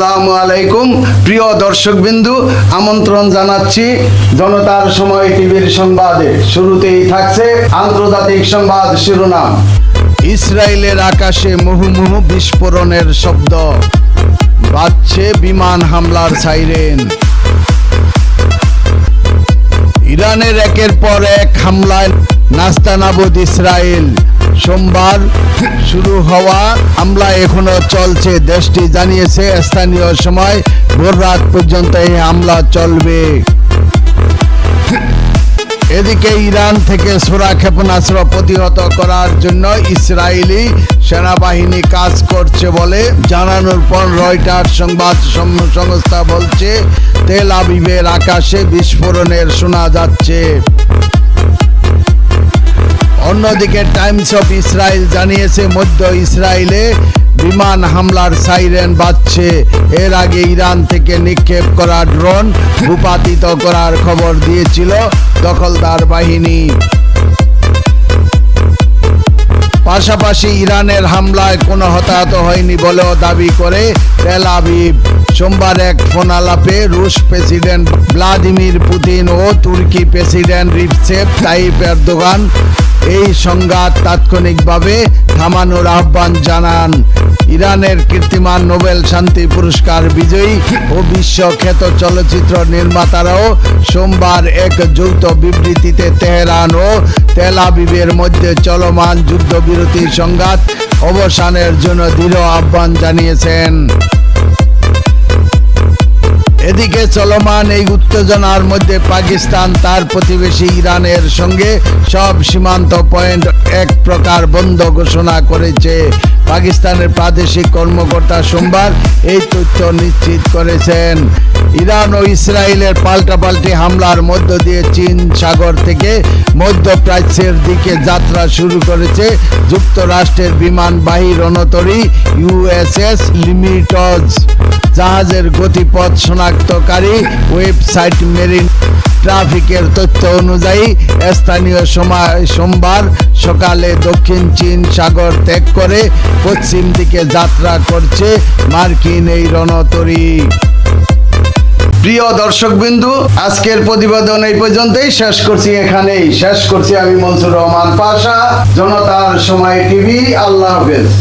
আসসালামু আলাইকুম প্রিয় দর্শকবিন্দু, আমন্ত্রণ জানাচ্ছি জনতার সময় টিভির সংবাদে। শুরুতেই থাকছে আন্তর্জাতিক সংবাদ শিরোনাম। ইসরায়েলের আকাশে মুহুর্মুহু বিস্ফোরণের শব্দ, বাজছে বিমান হামলার সাইরেন। ইরানের একের পর এক হামলায় নাস্তানাবুদ ইসরায়েল। সোমবার শুরু হওয়া হামলা এখনো চলছে। দেশটি জানিয়েছে স্থানীয় সময় ভোর রাত পর্যন্ত এই হামলা চলবে। এদিকে ইরান থেকে ছোড়া ক্ষেপণাস্ত্র প্রতিহত করার জন্য ইসরায়েলি সেনাবাহিনী কাজ করছে বলে জানানোর পর রয়টার্স সংবাদ সংস্থা বলছে তেল আবিবের আকাশে বিস্ফোরণের শোনা যাচ্ছে। অন্যদিকে টাইমস অফ ইসরায়েল জানিয়েছে মধ্য ইসরায়েলে বিমান হামলার সাইরেন বাজছে। এর আগে ইরান থেকে নিক্ষেপ করা ড্রোন ভূপাতিত করার খবর দিয়েছিল দখলদার বাহিনী। পাশাপাশি ইরানের হামলায় কোনো হতাহত হয়নি বলেও দাবি করে তেল আবিব। সোমবার এক ফোন আলাপে রুশ প্রেসিডেন্ট ভ্লাদিমির পুতিন ও তুর্কি প্রেসিডেন্ট রিসেপ তাইয়িপ এরদোগান এই সংঘাত তাৎক্ষণিকভাবে থামানোর আহ্বান জানান। ইরানের কীর্তিমান নোবেল শান্তি পুরস্কার বিজয়ী ও বিশ্বখ্যাত চলচ্চিত্র নির্মাতারাও সোমবার এক যৌথ বিবৃতিতে তেহরান ও তেল আবিবের মধ্যে চলমান যুদ্ধবিরতি সংঘাত অবসানের জন্য দৃঢ় আহ্বান জানিয়েছেন। এদিকে চলমান এই উত্তেজনার মধ্যে পাকিস্তান তার প্রতিবেশী ইরানের সঙ্গে সব সীমান্ত পয়েন্ট এক প্রকার বন্ধ ঘোষণা করেছে। পাকিস্তানের প্রাদেশিক কর্মকর্তা সোমবার এই তথ্য নিশ্চিত করেছেন। ইরান ও ইসরায়েলের পাল্টাপাল্টি হামলার মধ্য দিয়ে চীন সাগর থেকে মধ্যপ্রাচ্যের দিকে যাত্রা শুরু করেছে যুক্তরাষ্ট্রের বিমানবাহী রণতরী ইউএসএস লিমিটজ। জাহাজের গতিপথ শনাক্তকারী ওয়েবসাইট মেরিন ট্রাফিকের তথ্য অনুযায়ী স্থানীয় সময় সোমবার সকালে দক্ষিণ চীন সাগর ত্যাগ করে পশ্চিম দিকে যাত্রা করছে মার্কিন এই রণতরী। প্রিয় দর্শকবিন্দু, আজকের প্রতিবেদন এই পর্যন্তই শেষ করছি আমি মনসুর রহমান পাশা, জনতার সময় টিভি। আল্লাহ হাফেজ।